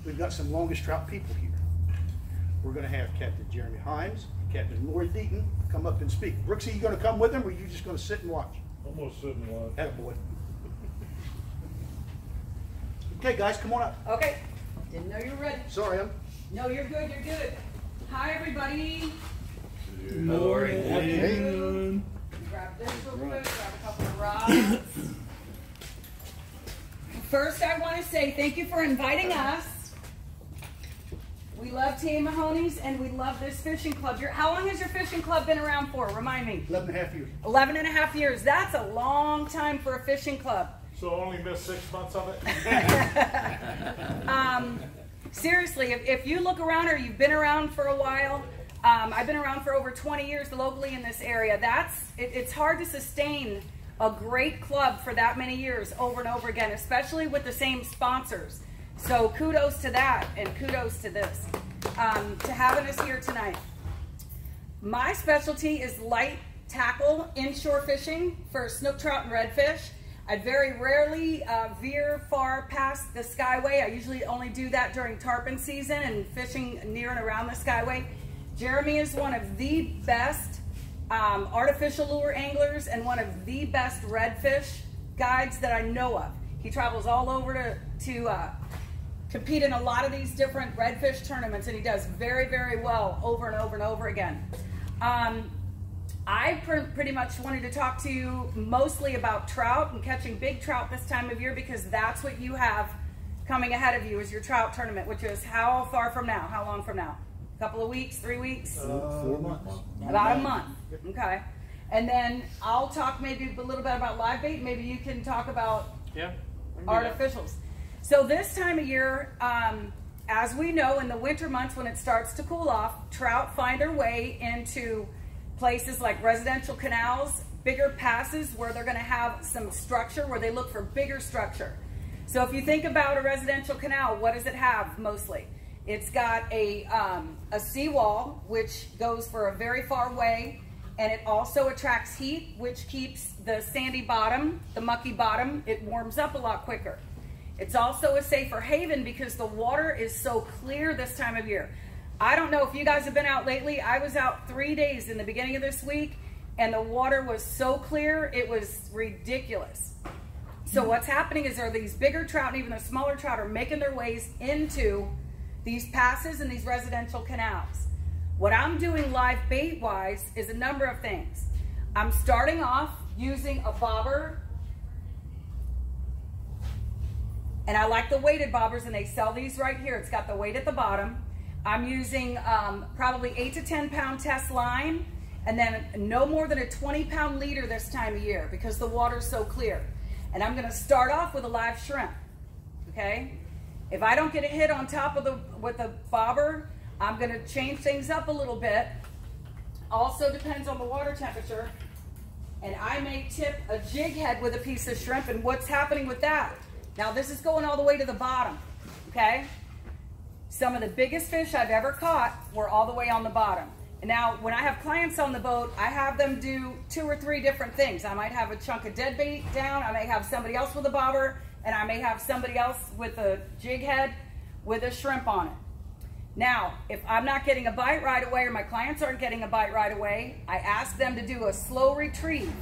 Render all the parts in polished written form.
we've got some longest trout people here. We're going to have Captain Jeremy Heimes, Captain Lori Deaton come up and speak. Brooksy, you going to come with them, or are you just going to sit and watch? I'm going to sit and watch. Attaboy. Okay, guys, come on up. Okay. Didn't know you were ready. Sorry, No, you're good. You're good. Hi, everybody. Good morning. Hey. Grab this real quick. Grab a couple of rods. First, I want to say thank you for inviting us. We love T.A. Mahoney's and we love this fishing club. How long has your fishing club been around for? Remind me. 11 and a half years. 11 and a half years. That's a long time for a fishing club. So only missed 6 months of it? Seriously, if you look around or you've been around for a while, I've been around for over 20 years locally in this area. It's hard to sustain a great club for that many years over and over again, especially with the same sponsors. So kudos to that, and kudos to this, to having us here tonight. My specialty is light tackle inshore fishing for snook, trout, and redfish. I very rarely veer far past the Skyway. I usually only do that during tarpon season and fishing near and around the Skyway. Jeremy is one of the best artificial lure anglers and one of the best redfish guides that I know of. He travels all over to compete in a lot of these different redfish tournaments, and he does very, very well over and over and over again. I pretty much wanted to talk to you mostly about trout and catching big trout this time of year, because that's what you have coming ahead of you is your trout tournament, which is how far from now? How long from now? A couple of weeks, 3 weeks? 4 months. About a month. Okay. And then I'll talk maybe a little bit about live bait. Maybe you can talk about artificials. So this time of year, as we know, in the winter months when it starts to cool off, trout find their way into places like residential canals, bigger passes where they're going to have some structure, where they look for bigger structure. So if you think about a residential canal, what does it have mostly? It's got a seawall, which goes for a very far way, and it also attracts heat, which keeps the sandy bottom, the mucky bottom, it warms up a lot quicker. It's also a safer haven because the water is so clear this time of year. I don't know if you guys have been out lately. I was out 3 days in the beginning of this week, and the water was so clear, it was ridiculous. So what's happening is there are these bigger trout, and even the smaller trout are making their ways into these passes and these residential canals. What I'm doing live bait-wise is a number of things. I'm starting off using a bobber, and I like the weighted bobbers, and they sell these right here. It's got the weight at the bottom. I'm using probably 8 to 10 pound test line, and then no more than a 20-pound leader this time of year because the water's so clear. And I'm gonna start off with a live shrimp, okay? If I don't get a hit on top of with the bobber, I'm gonna change things up a little bit. Also depends on the water temperature. And I may tip a jig head with a piece of shrimp, and what's happening with that? Now this is going all the way to the bottom, okay? Some of the biggest fish I've ever caught were all the way on the bottom. And now, when I have clients on the boat, I have them do 2 or 3 different things. I might have a chunk of dead bait down, I may have somebody else with a bobber, and I may have somebody else with a jig head with a shrimp on it. Now, if I'm not getting a bite right away, or my clients aren't getting a bite right away, I ask them to do a slow retrieve,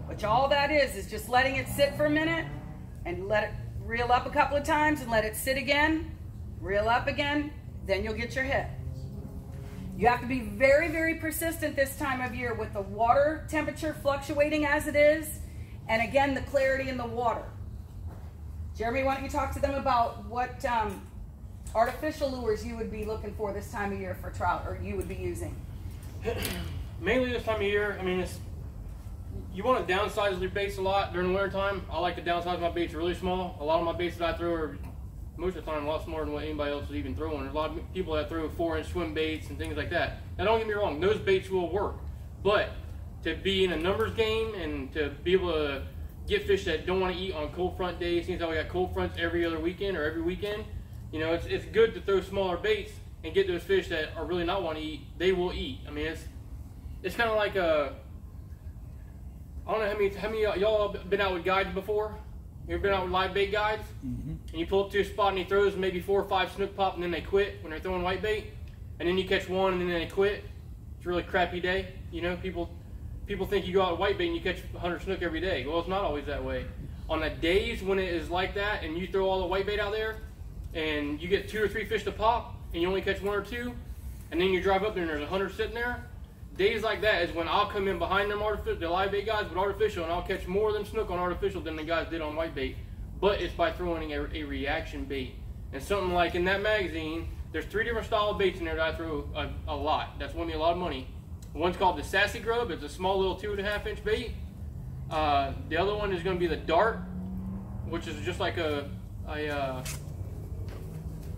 which all that is just letting it sit for a minute, and let it reel up a couple of times, and let it sit again, reel up again, then you'll get your hit. You have to be very, very persistent this time of year with the water temperature fluctuating as it is, and again, the clarity in the water. Jeremy, why don't you talk to them about what artificial lures you would be looking for this time of year for trout, or you would be using? Mainly this time of year, I mean, you want to downsize your baits a lot during the winter time. I like to downsize my baits really small. A lot of my baits that I throw are most of the time a lot smaller than what anybody else is even throwing. There's a lot of people that throw 4-inch swim baits and things like that. Now don't get me wrong, those baits will work, but to be in a numbers game and to be able to get fish that don't want to eat on cold front days, seems like we got cold fronts every other weekend or every weekend, you know, it's good to throw smaller baits and get those fish that are really not want to eat. They will eat. I mean, it's kind of like a, I don't know how many of y'all have been out with guides before. You ever been out with live bait guides? And you pull up to a spot and he throws maybe 4 or 5 snook pop and then they quit when they're throwing white bait, and then you catch one and then they quit. It's a really crappy day. You know, people think you go out with white bait and you catch 100 snook every day. Well, it's not always that way. On the days when it is like that and you throw all the white bait out there and you get 2 or 3 fish to pop and you only catch 1 or 2, and then you drive up there and there's 100 sitting there, days like that is when I'll come in behind them the live bait guys with artificial, and I'll catch more than snook on artificial than the guys did on white bait. But it's by throwing a reaction bait. And something like in that magazine, there's 3 different style of baits in there that I throw a lot. That's won me a lot of money. One's called the Sassy Grub. It's a small little 2.5 inch bait. The other one is going to be the Dart, which is just like a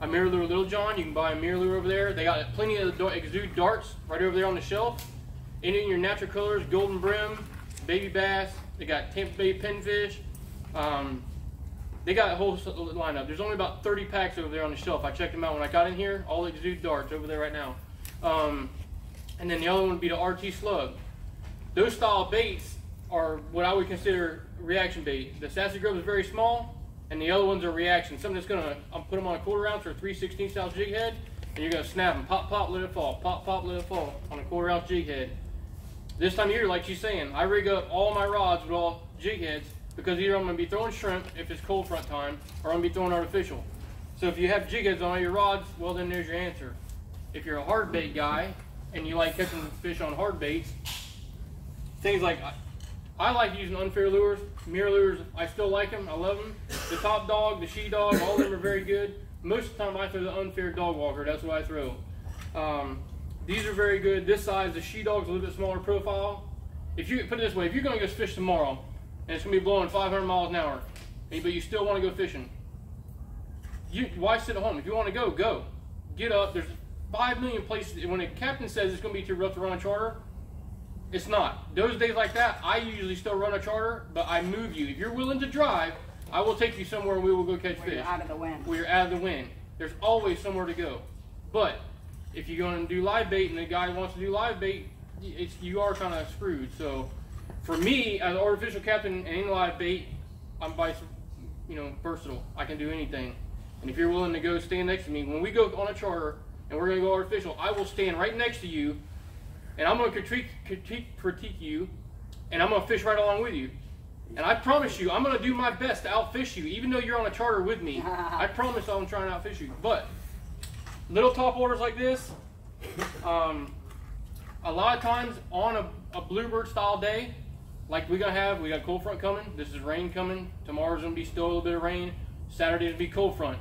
mirror lure Little John. You can buy a mirror lure over there. They got plenty of the Exude darts right over there on the shelf. In your natural colors, golden brim, baby bass. They got Tampa Bay pinfish. They got a whole lineup. There's only about 30 packs over there on the shelf. I checked them out when I got in here. All the Exude darts over there right now. And then the other one would be the RT Slug. Those style baits are what I would consider reaction bait. The Sassy Grub is very small, and the other ones are reaction. Something that's gonna, I'll put them on a 1/4 ounce or 3/16 ounce jig head, and you're gonna snap them. Pop, pop, let it fall. Pop, pop, let it fall on a 1/4 ounce jig head. This time of year, like she's saying, I rig up all my rods with all jig heads because either I'm gonna be throwing shrimp if it's cold front time, or I'm gonna be throwing artificial. So if you have jig heads on all your rods, well then there's your answer. If you're a hard bait guy and you like catching fish on hard baits, things like, I like using unfair lures, mirror lures. I still like them. I love them. The Top Dog, the She Dog, all of them are very good. Most of the time I throw the unfair dog walker. That's what I throw. These are very good. This size, the She Dog's a little bit smaller profile. If you put it this way, if you're going to go fish tomorrow and it's going to be blowing 500 miles an hour, but you still want to go fishing, why sit at home? If you want to go, go. Get up. There's 5 million places. When a captain says it's going to be too rough to run a charter, it's not. Those days like that, I usually still run a charter, but I move you. If you're willing to drive, I will take you somewhere and we will go catch fish. You're out of the wind. Where you're out of the wind. There's always somewhere to go. But if you're going to do live bait and the guy wants to do live bait, you are kind of screwed. So for me, as an artificial captain and in live bait, I'm versatile. I can do anything. And if you're willing to go stand next to me, when we go on a charter and we're going to go artificial, I will stand right next to you, and I'm going to critique you, and I'm going to fish right along with you. And I promise you, I'm going to do my best to outfish you, even though you're on a charter with me. I promise I'm trying to outfish you. But little top orders like this, a lot of times on a bluebird style day, like we got cold front coming. This is rain coming. Tomorrow's going to be still a little bit of rain. Saturday's going to be cold front.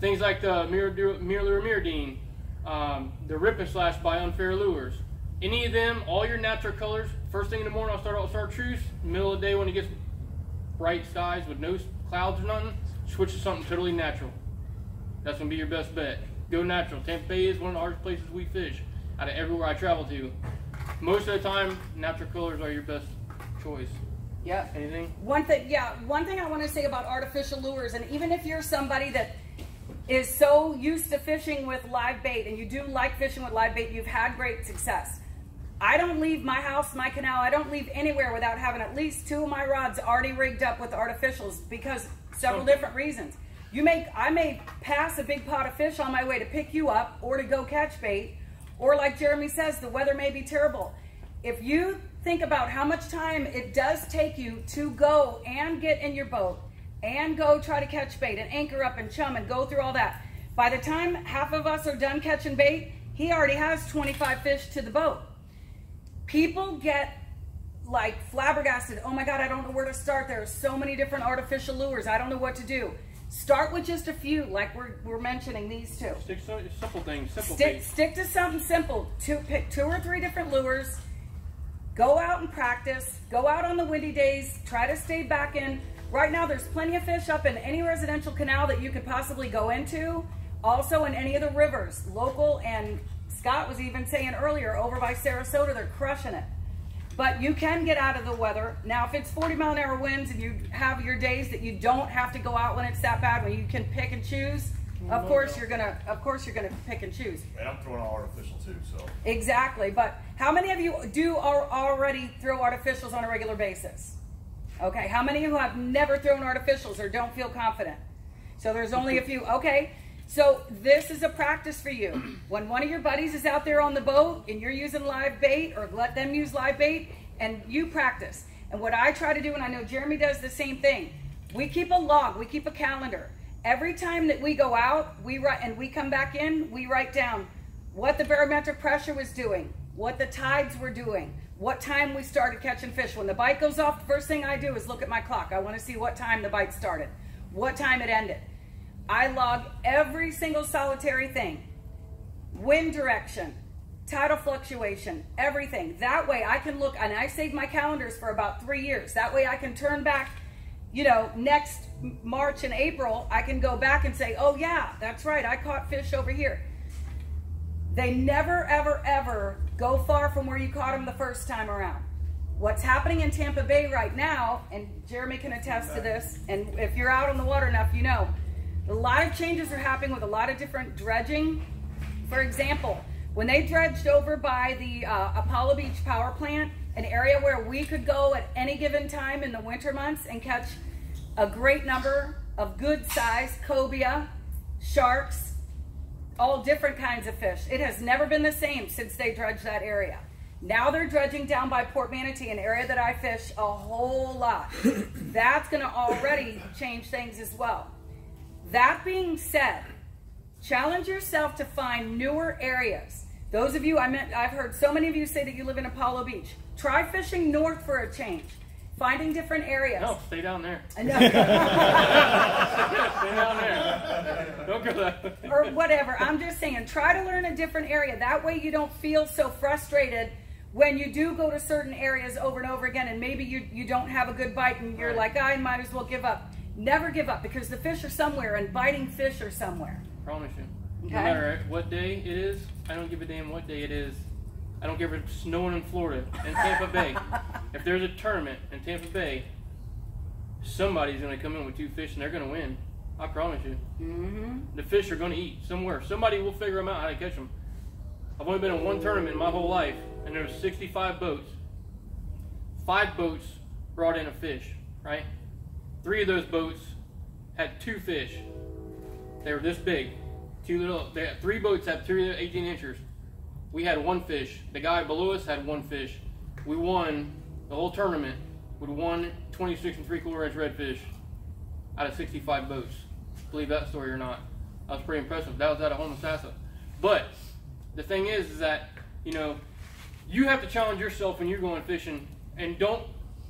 Things like the Mirror Lure Mirrodine, the Rip and Slash by Unfair Lures. Any of them, all your natural colors. First thing in the morning, I'll start out with chartreuse. Middle of the day when it gets bright skies with no clouds or nothing, switch to something totally natural. That's going to be your best bet. Go natural. Tampa Bay is one of the hardest places we fish out of everywhere I travel to. Most of the time, natural colors are your best choice. Yep. Anything? One thing I want to say about artificial lures, and even if you're somebody that is so used to fishing with live bait and you do like fishing with live bait, you've had great success. I don't leave my house, my canal, I don't leave anywhere without having at least 2 of my rods already rigged up with artificials because several different reasons. I may pass a big pot of fish on my way to pick you up or to go catch bait, or like Jeremy says, the weather may be terrible. If you think about how much time it does take you to go and get in your boat and go try to catch bait and anchor up and chum and go through all that, by the time half of us are done catching bait, he already has 25 fish to the boat. People get like flabbergasted. Oh my God, I don't know where to start. There are so many different artificial lures. I don't know what to do. Start with just a few, like we're mentioning these 2. Stick to simple things. Stick to something simple. Pick 2 or 3 different lures. Go out and practice. Go out on the windy days. Try to stay back in. Right now, there's plenty of fish up in any residential canal that you could possibly go into. Also in any of the rivers, local, and Scott was even saying earlier, over by Sarasota, they're crushing it. But you can get out of the weather. Now, if it's 40-mile-an-hour winds and you have your days that you don't have to go out when it's that bad, when you can pick and choose, of course you're gonna pick and choose. And I'm throwing all artificial too, so. Exactly, but how many of you already throw artificials on a regular basis? Okay, how many of you have never thrown artificials or don't feel confident? So there's only a few. Okay, so this is a practice for you. When one of your buddies is out there on the boat and you're using live bait, or let them use live bait, and you practice. And what I try to do, and I know Jeremy does the same thing, we keep a log, we keep a calendar. Every time that we go out, we write, and we come back in, we write down what the barometric pressure was doing, what the tides were doing, what time we started catching fish. When the bite goes off, the first thing I do is look at my clock. I want to see what time the bite started, what time it ended. I log every single solitary thing, wind direction, tidal fluctuation, everything. That way I can look, and I save my calendars for about 3 years. That way I can turn back, you know, next March and April, I can go back and say, oh yeah, that's right, I caught fish over here. They never, ever, ever go far from where you caught them the first time around. What's happening in Tampa Bay right now, and Jeremy can attest to this, and if you're out on the water enough, you know, a lot of changes are happening with a lot of different dredging. For example, when they dredged over by the Apollo Beach power plant, an area where we could go at any given time in the winter months and catch a great number of good sized cobia, sharks, all different kinds of fish. It has never been the same since they dredged that area. Now they're dredging down by Port Manatee, an area that I fish a whole lot. That's going to already change things as well. That being said, challenge yourself to find newer areas. Those of you, I've heard so many of you say that you live in Apollo Beach. Try fishing north for a change. Finding different areas. No, stay down there. No. Stay down there. Don't go that way. Or whatever. I'm just saying, try to learn a different area. That way you don't feel so frustrated when you do go to certain areas over and over again, and maybe you don't have a good bite and you're like, I might as well give up. Never give up, because the fish are somewhere and biting fish are somewhere. Promise you. Okay. No matter what day it is, I don't give a damn what day it is. I don't care if it's snowing in Florida, in Tampa Bay. If there's a tournament in Tampa Bay, somebody's going to come in with 2 fish and they're going to win. I promise you. The fish are going to eat somewhere. Somebody will figure them out how to catch them. I've only been in one tournament in my whole life, and there was 65 boats. 5 boats brought in a fish, right? 3 of those boats had 2 fish. They were this big. 3 boats had 3 18-inchers. We had 1 fish. The guy below us had 1 fish. We won the whole tournament with 1 26 3/4-inch redfish out of 65 boats. Believe that story or not. That was pretty impressive. That was out of Homosassa. But the thing is that, you know, you have to challenge yourself when you're going fishing, and don't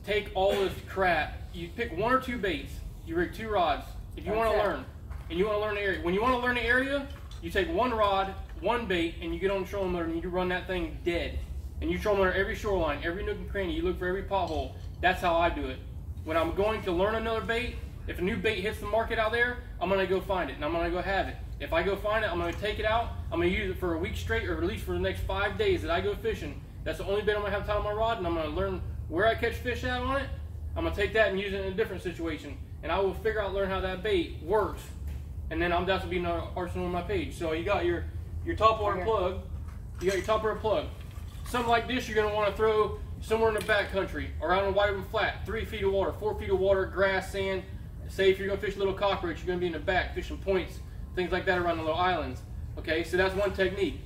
take all this crap. You pick 1 or 2 baits. You rig 2 rods. If you want to learn, and you want to learn the area. When you want to learn the area, you take 1 rod, 1 bait, and you get on the trolling motor and you run that thing dead. And you troll motor every shoreline, every nook and cranny. You look for every pothole. That's how I do it. When I'm going to learn another bait, if a new bait hits the market out there, I'm going to go find it and I'm going to go have it. If I go find it, I'm going to take it out. I'm going to use it for a week straight, or at least for the next 5 days that I go fishing. That's the only bait I'm going to have time on my rod, and I'm going to learn where I catch fish out on it. I'm going to take that and use it in a different situation, and I will figure out, learn how that bait works, and then that's going to be an arsenal on my page. So you got your top water plug. You got your top water plug. Something like this you're going to want to throw somewhere in the back country, or out on a wide open flat, 3 feet of water, 4 feet of water, grass, sand. Say if you're going to fish little cockroach, you're going to be in the back fishing points, things like that around the little islands. Okay, so that's one technique.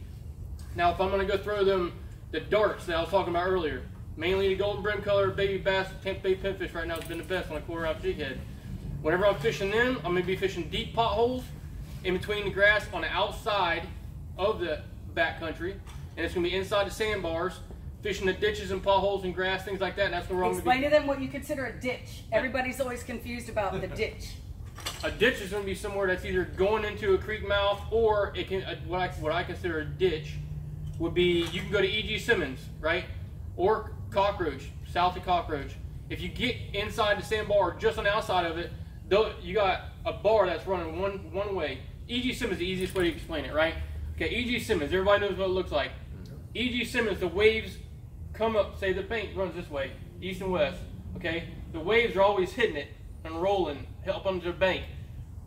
Now if I'm going to go throw them the darts that I was talking about earlier, mainly the golden brim color, baby bass, Tampa Bay pinfish right now has been the best on a quarter-ounce jig head. Whenever I'm fishing them, I'm going to be fishing deep potholes in between the grass on the outside of the back country, and it's going to be inside the sandbars, fishing the ditches and potholes and grass, things like that. And that's where I'm Explain to them what you consider a ditch. Everybody's always confused about the ditch. A ditch is going to be somewhere that's either going into a creek mouth, or it can what I consider a ditch would be, you can go to E.G. Simmons, right, or Cockroach, south of Cockroach. If you get inside the sandbar, just on the outside of it, you got a bar that's running one way. E.G. Simmons is the easiest way to explain it, right? Okay, E.G. Simmons, everybody knows what it looks like. E.G. Simmons, the waves come up, say the bank runs this way, east and west, okay? The waves are always hitting it and rolling up onto the bank.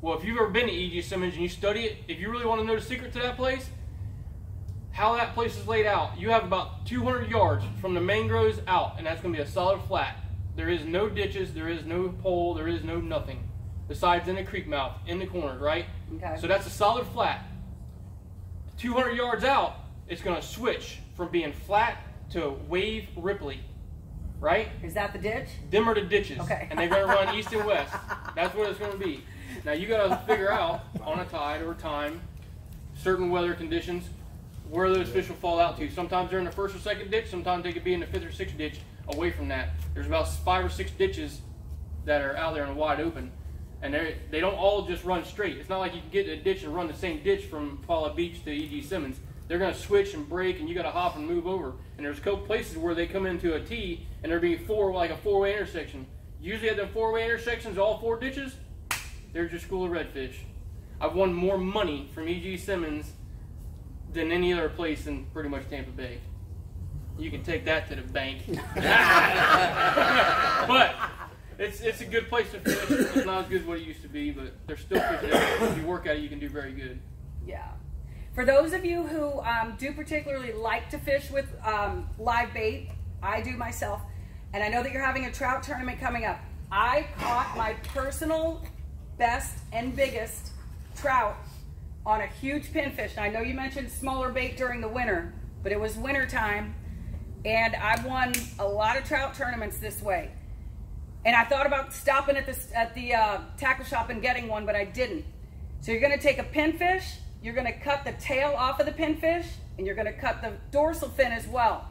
Well, if you've ever been to E.G. Simmons and you study it, if you really want to know the secret to that place, how that place is laid out, you have about 200 yards from the mangroves out, and that's going to be a solid flat. There is no ditches, there is no pole, there is no nothing. Besides in a creek mouth, in the corners, right? Okay. So that's a solid flat. 200 yards out, it's going to switch from being flat to wave ripply, right? Is that the ditch? Them are the ditches. Okay. And they're going to run east and west. That's what it's going to be. Now you got to figure out on a tide or time, certain weather conditions, where those fish will fall out to. Sometimes they're in the first or second ditch. Sometimes they could be in the fifth or sixth ditch away from that. There's about 5 or 6 ditches that are out there in the wide open. And they don't all just run straight. It's not like you can get in a ditch and run the same ditch from Paula Beach to E.G. Simmons. They're going to switch and break, and you got to hop and move over. And there's a couple places where they come into a T, and there'll be like a 4-way intersection. Usually at them 4-way intersections, all 4 ditches, there's your school of redfish. I've won more money from E.G. Simmons than any other place in pretty much Tampa Bay. You can take that to the bank. But it's a good place to fish. It's not as good as what it used to be, but there's still fish there. If you work at it, you can do very good. Yeah. For those of you who do particularly like to fish with live bait, I do myself, and I know that you're having a trout tournament coming up. I caught my personal best and biggest trout on a huge pinfish. Now, I know you mentioned smaller bait during the winter, but it was winter time, and I won a lot of trout tournaments this way. And I thought about stopping at the tackle shop and getting one, but I didn't. So you're going to take a pinfish, you're going to cut the tail off of the pinfish, and you're going to cut the dorsal fin as well.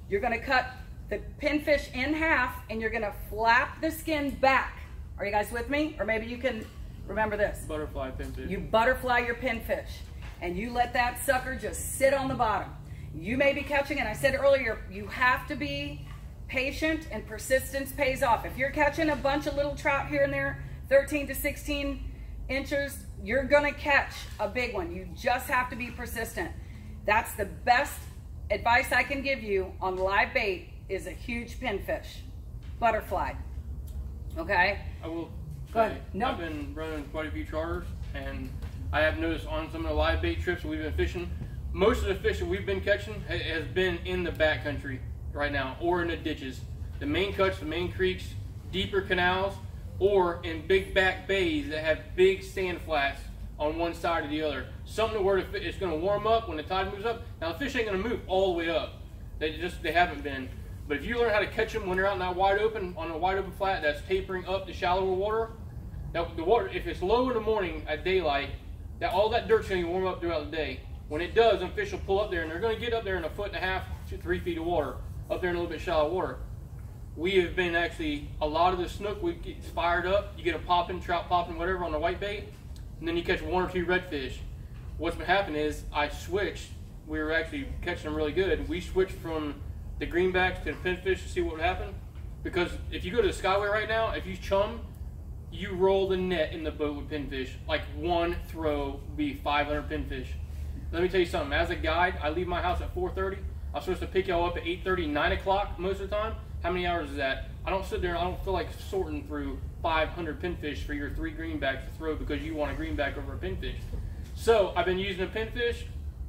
You're going to cut the pinfish in half, and you're going to flap the skin back. Are you guys with me? Or maybe you can remember this. Butterfly pinfish. You butterfly your pinfish, and you let that sucker just sit on the bottom. You may be catching, and I said earlier, you have to be patient, and persistence pays off. If you're catching a bunch of little trout here and there, 13 to 16 inches, you're gonna catch a big one. You just have to be persistent. That's the best advice I can give you on live bait, is a huge pinfish. Butterfly. Okay? I will Go say, ahead. No. I've been running quite a few charters, and I have noticed on some of the live bait trips that we've been fishing, most of the fish that we've been catching has been in the backcountry right now, or in the ditches. The main cuts, the main creeks, deeper canals, or in big back bays that have big sand flats on one side or the other. Something where it's going to warm up when the tide moves up. Now the fish ain't going to move all the way up. They haven't been. But if you learn how to catch them when they're out in that wide open, on a wide open flat that's tapering up to shallower water, the water, if it's low in the morning at daylight, all that dirt's going to warm up throughout the day. When it does, them fish will pull up there, and they're going to get up there in 1.5 to 3 feet of water, up there in a little bit shallow water. We have been actually, a lot of the snook, we get fired up. You get a popping, trout popping, whatever on the white bait, and then you catch 1 or 2 redfish. What's been happening is I switched. We were actually catching them really good. We switched from the greenbacks to the pinfish to see what would happen. Because if you go to the Skyway right now, if you chum, you roll the net in the boat with pinfish. Like one throw would be 500 pinfish. Let me tell you something. As a guide, I leave my house at 4:30. I'm supposed to pick y'all up at 8:30, 9 o'clock most of the time. How many hours is that? I don't sit there and I don't feel like sorting through 500 pinfish for your 3 greenbacks to throw because you want a greenback over a pinfish. So I've been using a pinfish.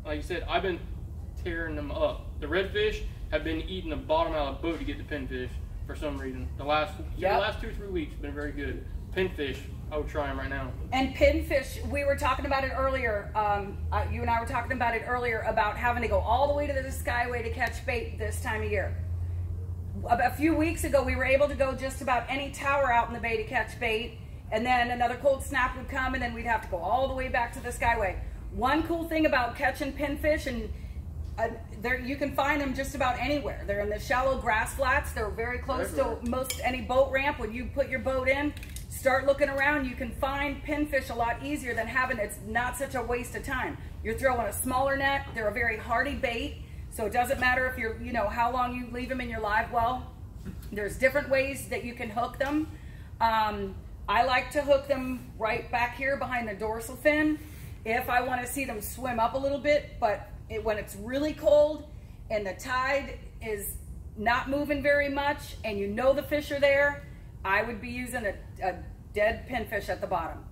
Like I said, I've been tearing them up. The redfish have been eating the bottom out of the boat to get the pinfish for some reason. The last 2-3 weeks have been very good. Pinfish, I would try them right now. And pinfish, we were talking about it earlier. You and I were talking about it earlier about having to go all the way to the Skyway to catch bait this time of year. A few weeks ago, we were able to go just about any tower out in the bay to catch bait, and then another cold snap would come, and then we'd have to go all the way back to the Skyway. One cool thing about catching pinfish, and you can find them just about anywhere. They're in the shallow grass flats. They're very close to most any boat ramp. When you put your boat in, start looking around, you can find pinfish a lot easier than having, it's not such a waste of time. You're throwing a smaller net. They're a very hardy bait. So it doesn't matter if you're, how long you leave them in your live well. There's different ways that you can hook them. I like to hook them right back here behind the dorsal fin if I want to see them swim up a little bit. But when it's really cold and the tide is not moving very much and the fish are there, I would be using a dead pinfish at the bottom.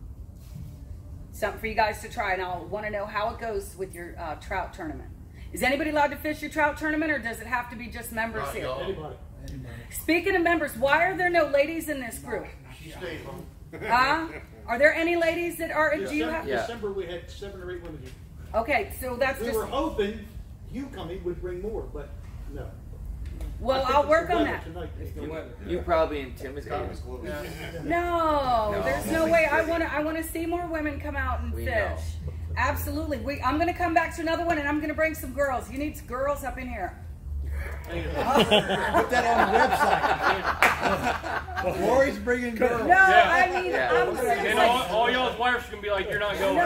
Something for you guys to try, and I'll want to know how it goes with your trout tournament. Is anybody allowed to fish your trout tournament, or does it have to be just members here? Anybody. Speaking of members, why are there no ladies in this group? She stayed home. Are there any ladies that are? Do you have? December we had 7 or 8 women here. Okay, so that's We just. were hoping you coming would bring more, but no. Well, I think I'll it's work the on weather that. tonight. You probably intimidated. Scott was glowing. No, there's no way. I want to see more women come out and We fish. know. Absolutely. I'm going to come back to another one, and I'm going to bring some girls. You need some girls up in here. Put that on the website. Lori's bringing girls. No, I mean, Yeah. I'm And seriously. all y'all's wives can be like, you're not going.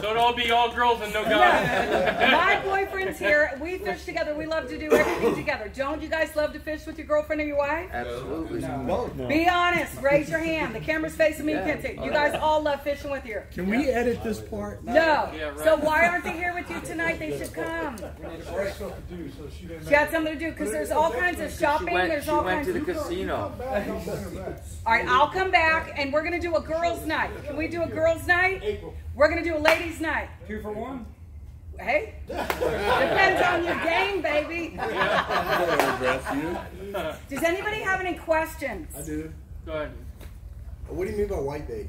So it'll all be all girls and no guys. My boyfriend's here. We fish together. We love to do everything together. Don't you guys love to fish with your girlfriend or your wife? Absolutely. Be honest. Raise your hand. The camera's facing me. You can't see. You guys all love fishing with you. Can we edit this part? No. Yeah, right. So why aren't they here with you tonight? They should come. She had something to do because there's all kinds of shopping. There's She all went kinds to the of. casino. All right, I'll come back and we're gonna do a girls' night. Can we do a girls' night? April. We're gonna do a ladies' night. 2 for 1. Hey, depends on your game, baby. Does anybody have any questions? I do. Go ahead. What do you mean by white bait?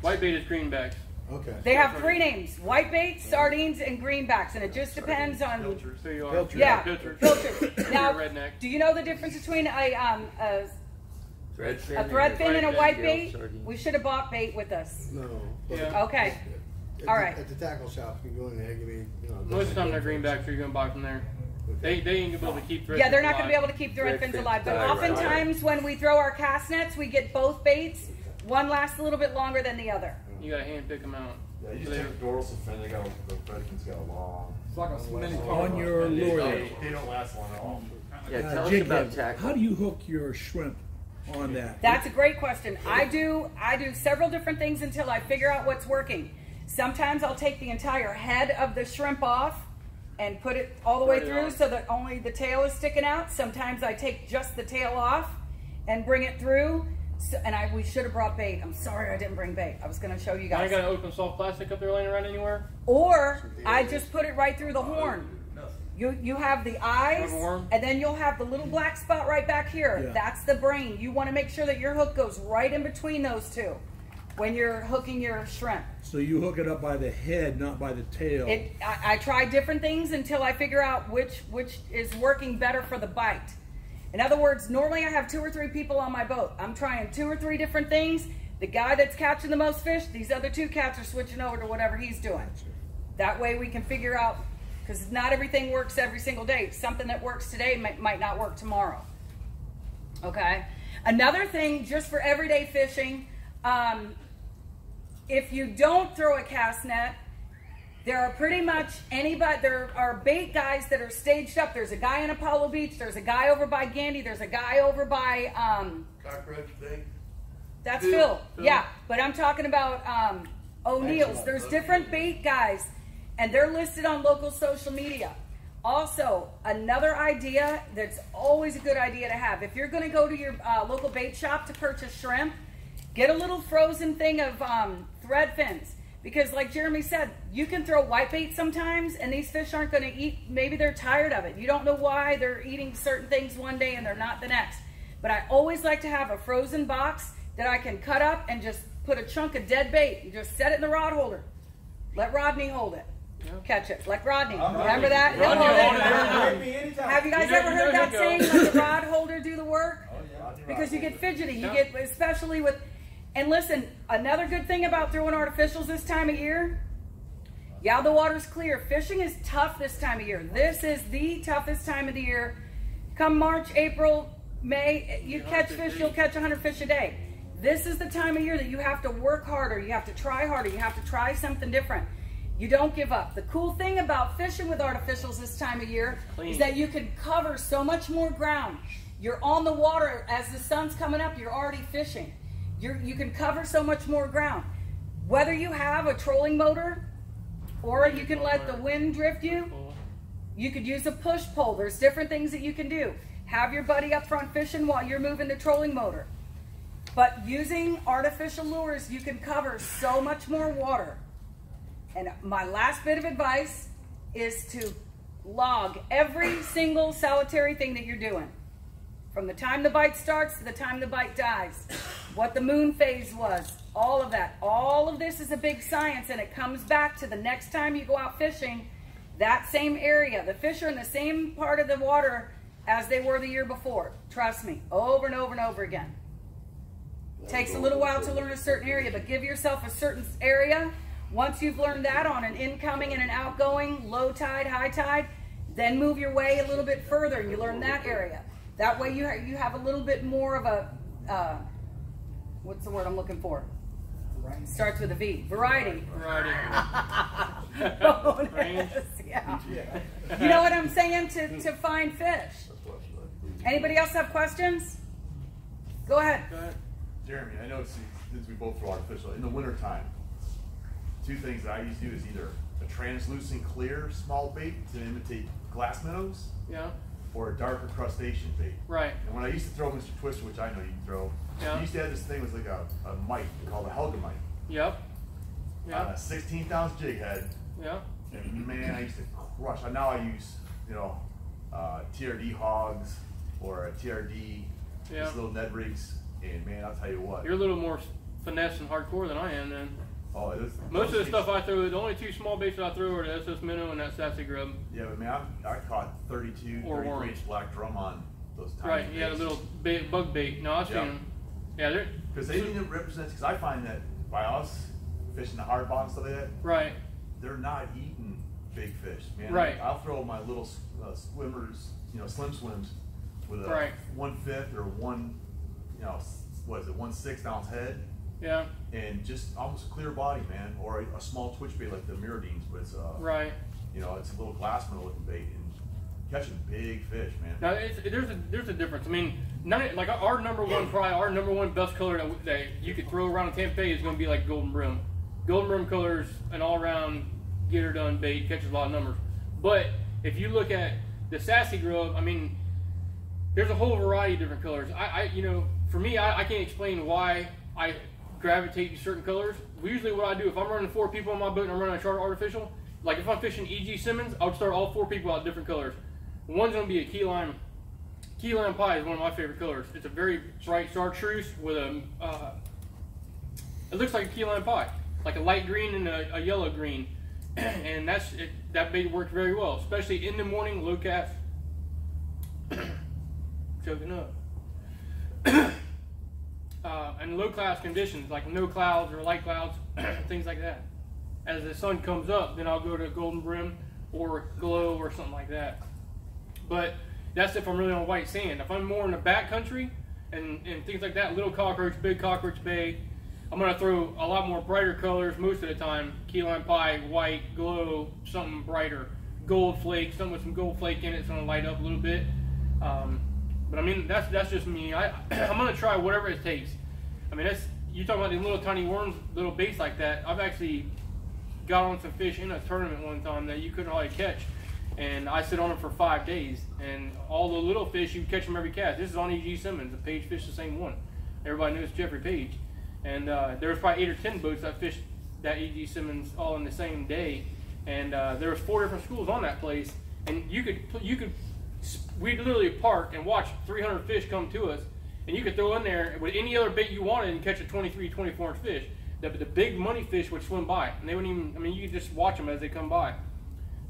White bait is greenbacks. Okay. They have 3 names: whitebait, sardines, and greenbacks, and it just depends on. So you are. Filter. Yeah, Filters. filters. Now, You're a redneck. do you know the difference between a Threadfin. threadfin and a white Gill bait? sardine. We should have bought bait with us. No. Yeah. Okay. At All the- right. At the tackle shop, you can go in there and give me, Most of the time they're greenbacks, or you're going to buy from there. They ain't going to be able to keep thread. Yeah, they're not going to be able to keep the red Red fins fins alive. But die right oftentimes when we throw our cast nets, we get both baits. One lasts a little bit longer than the other. You got to hand pick them out. Yeah, you just take the dorsal fin, the Redskins got a long. It's like a mini On your And lure. they don't last long at all. Yeah, tell us Jig about head, tackle. how do you hook your shrimp on that? That's a great question. I do several different things until I figure out what's working. Sometimes I'll take the entire head of the shrimp off and put it all the way through so that only the tail is sticking out. Sometimes I take just the tail off and bring it through. So, and we should have brought bait. I'm sorry I didn't bring bait. I was going to show you I guys. ain't got an open soft plastic up there laying around anywhere. Or I just put it right through the horn. You have the eyes, and then you'll have the little black spot right back here. Yeah. That's the brain. You want to make sure that your hook goes right in between those two when you're hooking your shrimp. So you hook it up by the head, not by the tail. I try different things until I figure out which is working better for the bite. In other words, normally I have 2 or 3 people on my boat. I'm trying 2 or 3 different things. The guy that's catching the most fish, these other 2 cats are switching over to whatever he's doing. That way we can figure out, because not everything works every single day. Something that works today might not work tomorrow. Okay? Another thing, just for everyday fishing, if you don't throw a cast net, there are pretty much there are bait guys that are staged up. There's a guy in Apollo Beach. There's a guy over by Gandy. There's a guy over by, Cockroach bait. that's Phil. Yeah, but I'm talking about O'Neill's. There's different bait guys, and they're listed on local social media. Also, another idea that's always a good idea to have, if you're going to go to your local bait shop to purchase shrimp, get a little frozen thing of thread fins. Because like Jeremy said, you can throw white bait sometimes, and these fish aren't going to eat. Maybe they're tired of it. You don't know why they're eating certain things one day and they're not the next. But I always like to have a frozen box that I can cut up and just put a chunk of dead bait and just set it in the rod holder. Let Rodney hold it. Catch it. Like Rodney. Remember that? He'll hold it. Have you guys ever heard that saying, let the rod holder do the work? Because you get fidgety. You get, especially with... And listen, another good thing about throwing artificials this time of year, yeah, the water's clear. Fishing is tough this time of year. This is the toughest time of the year. Come March, April, May, you catch fish, you'll catch 100 fish a day. This is the time of year that you have to work harder, you have to try harder, you have to try something different. You don't give up. The cool thing about fishing with artificials this time of year is that you can cover so much more ground. You're on the water as the sun's coming up, you're already fishing. You can cover so much more ground. Whether you have a trolling motor or you can let the wind drift you, you could use a push pole. There's different things that you can do. Have your buddy up front fishing while you're moving the trolling motor. But using artificial lures, you can cover so much more water. And my last bit of advice is to log every single solitary thing that you're doing. From the time the bite starts to the time the bite dies. What the moon phase was. All of that. All of this is a big science, and it comes back to the next time you go out fishing, that same area. The fish are in the same part of the water as they were the year before. Trust me. Over and over and over again. Takes a little while to learn a certain area, but give yourself a certain area. Once you've learned that on an incoming and an outgoing, low tide, high tide, then move your way a little bit further and you learn that area. That way you have a little bit more of a, what's the word I'm looking for? Starts with a V. Variety. Variety. Bonus, yeah. You know what I'm saying? To find fish. Anybody else have questions? Go ahead. Go ahead. Jeremy, I know since we both throw artificial, in the wintertime, two things that I used to do is either a translucent clear small bait to imitate glass minnows, Yeah. or a darker crustacean bait. Right. And when I used to throw Mr. Twister, which I know you can throw, Yeah. he used to have this thing, it was like a mite called a Helga mite. Yep. On a 16th ounce jig head. Yeah. And man, I used to crush. Now I use, TRD hogs or a TRD, Yeah. these little Ned rigs. And man, I'll tell you what. You're a little more finesse and hardcore than I am, then. Oh, it is. Most of the stuff I throw, the only two small baits that I throw are the SS minnow and that sassy grub. Yeah, but man, I caught 32, Or 33 worms. inch black drum on those tiny Right. Yeah, the baits. little bug bait. No, I've seen Yeah. them. Yeah, they're Because anything that represents, because I find that by us fishing the hard bottom stuff like that, right. they're not eating big fish, man. Right. I'll throw my little swimmers, slim swims, with a Right. 1/5 or what is it, 1/6 ounce head, Yeah. and just almost a clear body, man, or a small twitch bait like the Miradines, but it's Right. It's a little glass minnow looking bait and catching big fish, man. Now there's a difference. I mean, like our number one probably our number one best color that you could throw around Tampa Bay is going to be like golden brim. Golden brim colors, an all around get her done bait, catches a lot of numbers. But if you look at the sassy grub, I mean, there's a whole variety of different colors. For me, I can't explain why I gravitate to certain colors. Usually what I do, if I'm running 4 people on my boat and I'm running a charter artificial, like if I'm fishing E.G. Simmons, I would start all 4 people out different colors. One's going to be a key lime. Key lime pie is one of my favorite colors. It's a very bright chartreuse with a, it looks like a key lime pie. Like a light green and a yellow green. And that bait worked very well, especially in the morning, low cast. Choking up. And low class conditions, like no clouds or light clouds, things like that. As the sun comes up, then I'll go to golden brim or glow or something like that. But that's if I'm really on white sand. If I'm more in the back country and things like that, little cockroach, big cockroach bay, I'm going to throw a lot more brighter colors most of the time. Key lime pie, white, glow, something brighter. Gold flake, something with some gold flake in it, it's going to light up a little bit. But I mean, that's just me. I'm going to try whatever it takes. I mean, you talking about these little tiny worms, little baits like that. I've actually got on some fish in a tournament one time that you couldn't hardly catch. And I sit on them for 5 days. And all the little fish, you catch them every cast. This is on E.G. Simmons. The Page fished the same one. Everybody knows Jeffrey Page. And there was probably 8 or 10 boats that fished that E.G. Simmons all in the same day. And there was 4 different schools on that place. And we literally park and watch 300 fish come to us. And you could throw in there with any other bait you wanted and catch a 23, 24 inch fish. The big money fish would swim by. And they wouldn't even, I mean, you could just watch them as they come by.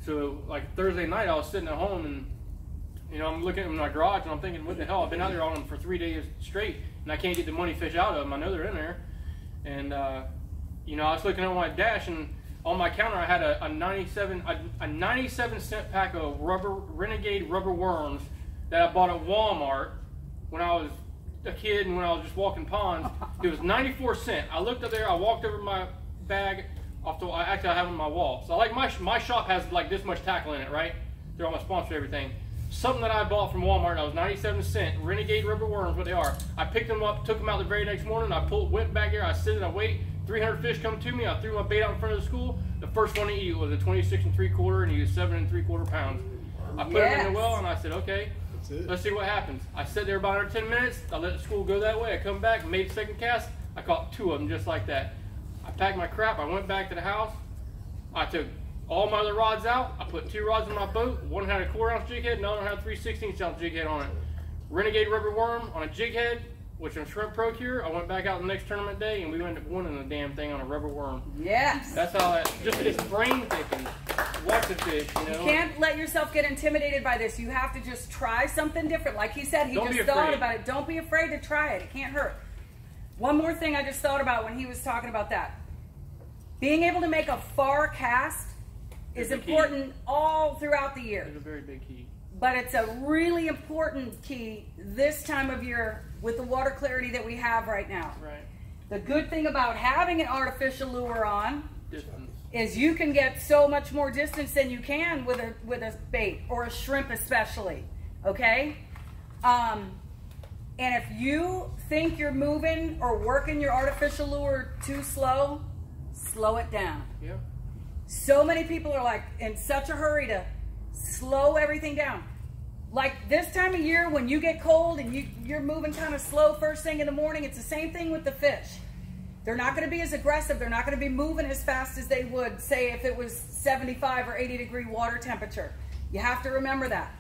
So like Thursday night, I was sitting at home and, I'm looking in my garage and I'm thinking, what the hell? I've been out there on them for 3 days straight and I can't get the money fish out of them. I know they're in there. And, I was looking at my dash and on my counter I had a 97 cent pack of Renegade rubber worms that I bought at Walmart when I was a kid and when I was just walking ponds. It was 94 cents. I looked up there, I walked over my bag. I have them on my wall. So like my shop has like this much tackle in it, right? They're all my sponsor everything. Something that I bought from Walmart, that was 97 cents, Renegade rubber worms, what they are. I picked them up, took them out the very next morning, went back there, I sit and I wait. 300 fish come to me, I threw my bait out in front of the school. The first one to eat was a 26 3/4 and he was 7 3/4 pounds. I put him in the well and I said, okay, let's see what happens. I sat there about another 10 minutes, I let the school go that way, I come back, made a second cast, I caught 2 of them just like that. I packed my crap, I went back to the house, I took all my other rods out, I put 2 rods in my boat, one had a 1/4 ounce jig head, another had a 3/16 ounce jig head on it. Renegade rubber worm on a jig head with some shrimp procure. I went back out the next tournament day and we ended up winning the damn thing on a rubber worm. Yes. That's how that, just it's brain thinking. Watch the fish, you know. You can't let yourself get intimidated by this. You have to just try something different. Like he said, he Don't just be thought afraid. about it. Don't be afraid to try it. It can't hurt. One more thing I just thought about when he was talking about that. Being able to make a far cast is It's a key. important all throughout the year. It's a very big key. But it's a really important key this time of year with the water clarity that we have right now. Right. The good thing about having an artificial lure on Distance. is you can get so much more distance than you can with a bait or a shrimp especially, okay? And if you think you're moving or working your artificial lure too slow, slow it down. Yeah. So many people are like in such a hurry to slow everything down. Like this time of year when you get cold and you're moving kind of slow first thing in the morning, it's the same thing with the fish. They're not going to be as aggressive. They're not going to be moving as fast as they would, say, if it was 75 or 80-degree water temperature. You have to remember that.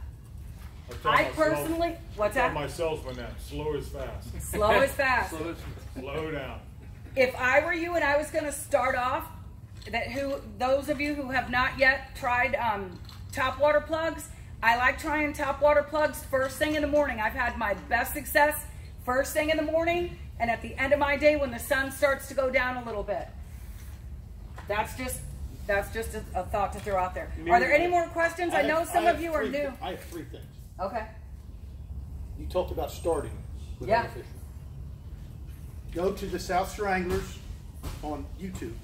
I personally, what's I tell that? my salesman that slow is fast. Slow is fast. Slow down. If I were you and I was going to start off, those of you who have not yet tried top water plugs, I like trying top water plugs first thing in the morning. I've had my best success first thing in the morning and at the end of my day when the sun starts to go down a little bit. That's just a thought to throw out there. Are there any more questions? I know some of you are new. I have three things. Okay. You talked about starting with Yeah. artificial. Go to the South Shore Anglers on YouTube.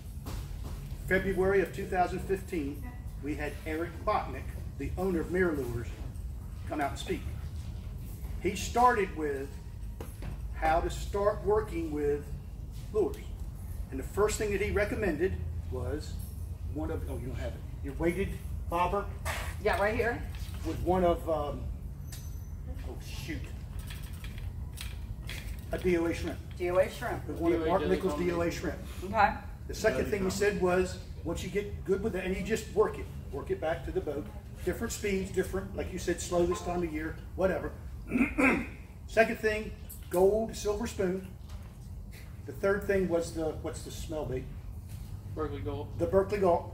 February of 2015, we had Eric Botnick, the owner of Mirror Lures, come out and speak. He started with how to start working with lures. And the first thing that he recommended was you don't have it, your weighted bobber Yeah, right here. with one of, a DOA shrimp. DOA shrimp. With one of DOA Mark doesn't Nichols' come in. DOA shrimp. Okay. The second thing he said was, once you get good with it, and you just work it back to the boat. Different speeds, different, like you said, slow this time of year, whatever. Second thing, gold, silver spoon. The third thing was what's the smell bait? Berkeley Gold. The Berkeley Galt.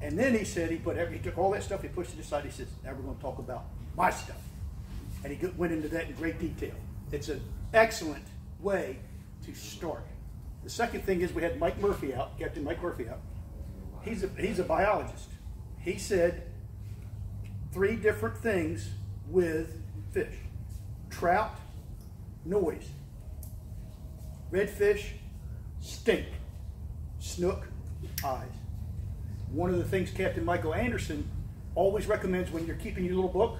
And then he said he took all that stuff, he pushed it aside, he says, now we're going to talk about my stuff. And he went into that in great detail. It's an excellent way to start. The second thing is we had Mike Murphy out, Captain Mike Murphy out. He's a biologist. He said 3 different things with fish. Trout, noise. Redfish, stink. Snook, eyes. One of the things Captain Michael Anderson always recommends when you're keeping your little book,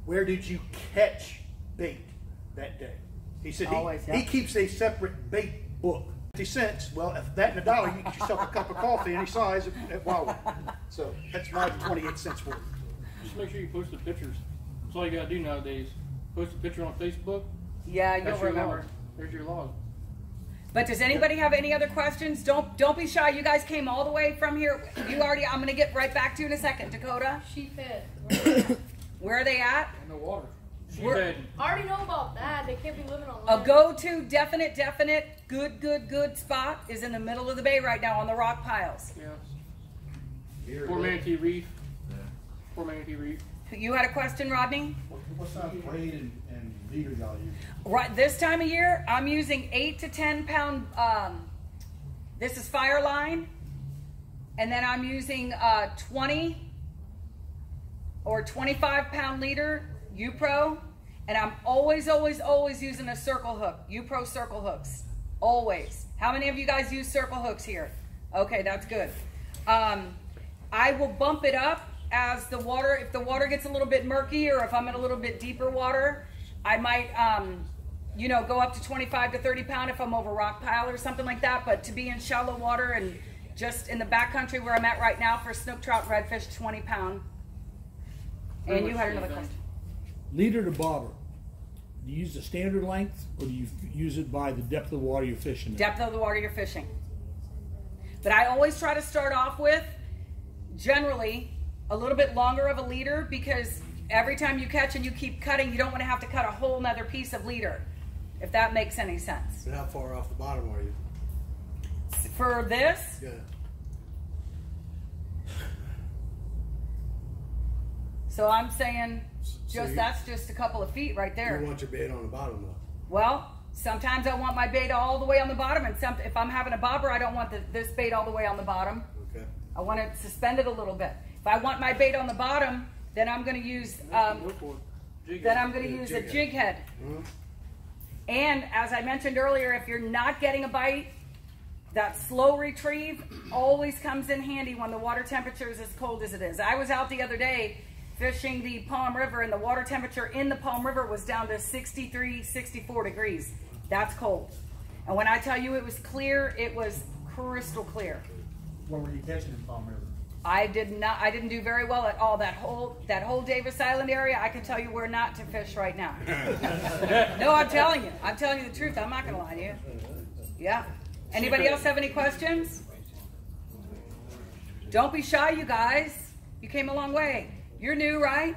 where did you catch bait that day? He said he keeps a separate bait book. 50 cents, well, if that and $1, you get yourself a cup of coffee any size at Wawa. So that's my 28 cents for it. Just make sure you post the pictures. That's all you gotta do nowadays. Post a picture on Facebook. Yeah, you'll That's your remember. log. There's your log. But does anybody have any other questions? Don't be shy. You guys came all the way from here. I'm going to get right back to you in a second. Dakota, She fed. where are they at? In the water. She We're- said, I already know about that. They can't be living on A land. go-to, definite, good spot is in the middle of the bay right now on the rock piles. yeah. Poor Manatee Reef. Poor Manatee Reef. You had a question, Rodney? What size braid and leader y'all use? Right, this time of year, I'm using 8 to 10 pound, this is Fireline, and then I'm using 20 or 25 pound leader, U-Pro, and I'm always using a circle hook, U-Pro circle hooks, always. How many of you guys use circle hooks here? Okay, that's good. I will bump it up as the water, if the water gets a little bit murky or if I'm in a little bit deeper water, I might, go up to 25 to 30 pound if I'm over rock pile or something like that. But to be in shallow water and just in the backcountry where I'm at right now for snook, trout, redfish, 20 pound. And you had another question. Leader to bobber. Do you use the standard length, or do you use it by the depth of the water you're fishing in? Depth of the water you're fishing. But I always try to start off with, generally, a little bit longer of a leader, because every time you catch and you keep cutting, you don't want to have to cut a whole nother piece of leader, if that makes any sense. And how far off the bottom are you? For this, Yeah. so I'm saying So that's just a couple of feet right there. You want your bait on the bottom though. Well, sometimes I want my bait all the way on the bottom, and if I'm having a bobber, I don't want this bait all the way on the bottom. Okay. I want it suspended a little bit. If I want my bait on the bottom, then I'm going to use a jig head. Mm-hmm. And as I mentioned earlier, if you're not getting a bite, that slow retrieve always comes in handy when the water temperature is as cold as it is. I was out the other day fishing the Palm River, and the water temperature in the Palm River was down to 63, 64 degrees. That's cold. And when I tell you it was clear, it was crystal clear. Where were you catching in Palm River? I didn't do very well at all. That whole Davis Island area, I can tell you where not to fish right now. No, I'm telling you the truth. I'm not gonna lie to you. Yeah. Anybody else have any questions? Don't be shy, you guys. You came a long way. You're new, right?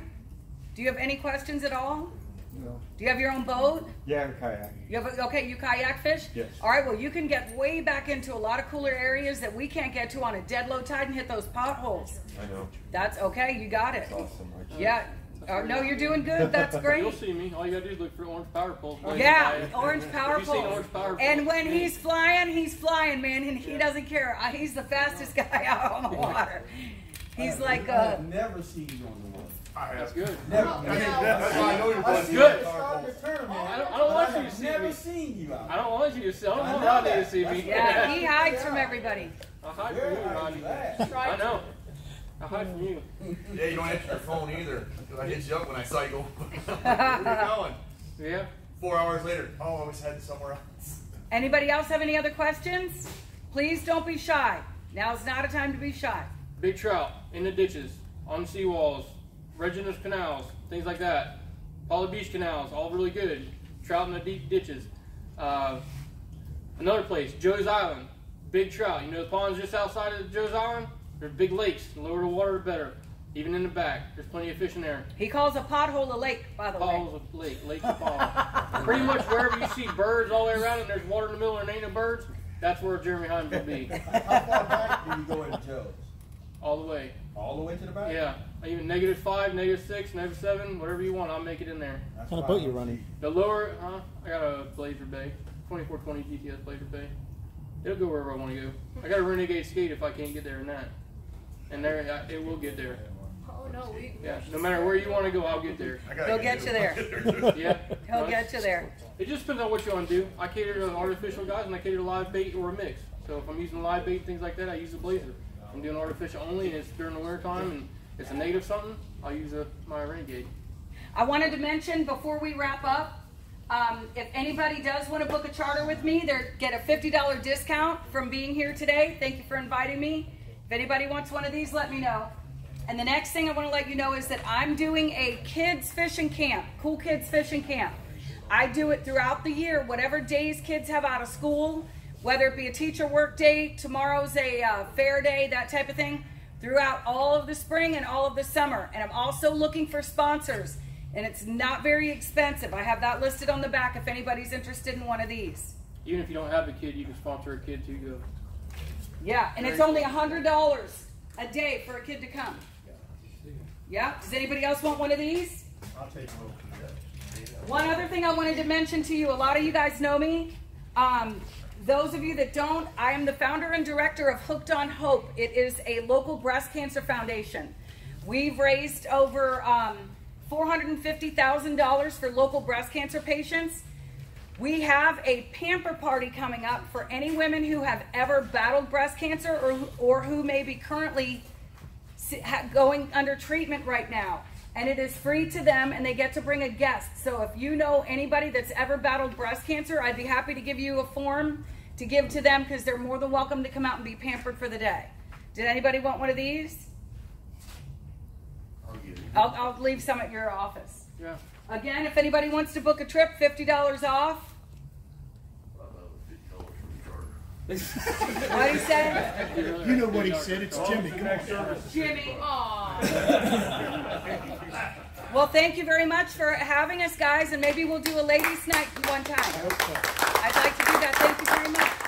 Do you have any questions at all? No. Do you have your own boat? Yeah, kayak. You kayak fish? Yes. All right, well, you can get way back into a lot of cooler areas that we can't get to on a dead low tide and hit those potholes. I know. That's okay, you got it. That's awesome. Yeah. No, you're doing good. That's great. You'll see me. All you gotta do is look for orange power poles. Yeah, orange power Have you seen pole. orange power poles? And when he's flying, man, and he doesn't care. He's the fastest guy out on the water. He's like I've never seen you on the water. That's good. Never. That's why I know you're I playing. see Good. you start your tournament. I don't want you to see Never me. seen you out. I don't want you to see. I don't I want know Rodney to that. see me. Yeah, he hides from everybody. I hide from Where you, are Rodney. you at? I know. I hide from you. Yeah, you don't answer your phone either. 'Cause I hit you up when I saw you go. Where you going? Yeah. 4 hours later. Oh, I was heading somewhere else. Anybody else have any other questions? Please don't be shy. Now's not a time to be shy. Big trout in the ditches, on seawalls, Reginald's canals, things like that. Poly Beach canals, all really good. Trout in the deep ditches. Another place, Joe's Island, big trout. You know the ponds just outside of Joe's Island? There's big lakes. The lower the water, the better. Even in the back, there's plenty of fish in there. He calls a pothole a lake, by the way. Potholes of lake, lakes of ponds. Pretty much wherever you see birds all the way around and there's water in the middle and there ain't no birds, that's where Jeremy Heimes will be. How far back do you go into Joe's? All the way. All the way to the back? Yeah. Even -5, -6, -7, whatever you want, I'll make it in there. That's What kind of why boat you running? The lower, I got a Blazer Bay, 2420 GTS Blazer Bay. It'll go wherever I want to go. I got a Renegade skate if I can't get there in that. And there, it will get there. Oh no, Yeah, no matter where you want to go, I'll get there. He'll get you there. Yeah. He'll get you there. It just depends on what you want to do. I cater to artificial guys and I cater to live bait or a mix. So if I'm using live bait, things like that, I use a Blazer. If I'm doing artificial only and it's during the winter time and it's a native something, I'll use my Renegade. I wanted to mention before we wrap up, if anybody does want to book a charter with me, they get a $50 discount from being here today. Thank you for inviting me. If anybody wants one of these, let me know. And the next thing I want to let you know is that I'm doing a kids fishing camp, Cool Kids Fishing Camp. I do it throughout the year, whatever days kids have out of school, whether it be a teacher work day, tomorrow's a fair day, that type of thing, throughout all of the spring and all of the summer. And I'm also looking for sponsors, and it's not very expensive. I have that listed on the back if anybody's interested in one of these. Even if you don't have a kid, you can sponsor a kid too. Go. Yeah, and it's only $100 a day for a kid to come. Yeah, does anybody else want one of these? I'll take one. One other thing I wanted to mention to you, a lot of you guys know me. Those of you that don't, I am the founder and director of Hooked on Hope. It is a local breast cancer foundation. We've raised over $450,000 for local breast cancer patients. We have a pamper party coming up for any women who have ever battled breast cancer or who may be currently going under treatment right now. And it is free to them, and they get to bring a guest. So if you know anybody that's ever battled breast cancer, I'd be happy to give you a form to give to them because they're more than welcome to come out and be pampered for the day. Did anybody want one of these? I'll leave some at your office. Yeah. Again, if anybody wants to book a trip, $50 off. What did he say? You know what he said. It's Jimmy. Come on. Jimmy. Aw. Well, thank you very much for having us, guys, and maybe we'll do a ladies' night one time. I hope so. I'd like to do that. Thank you very much.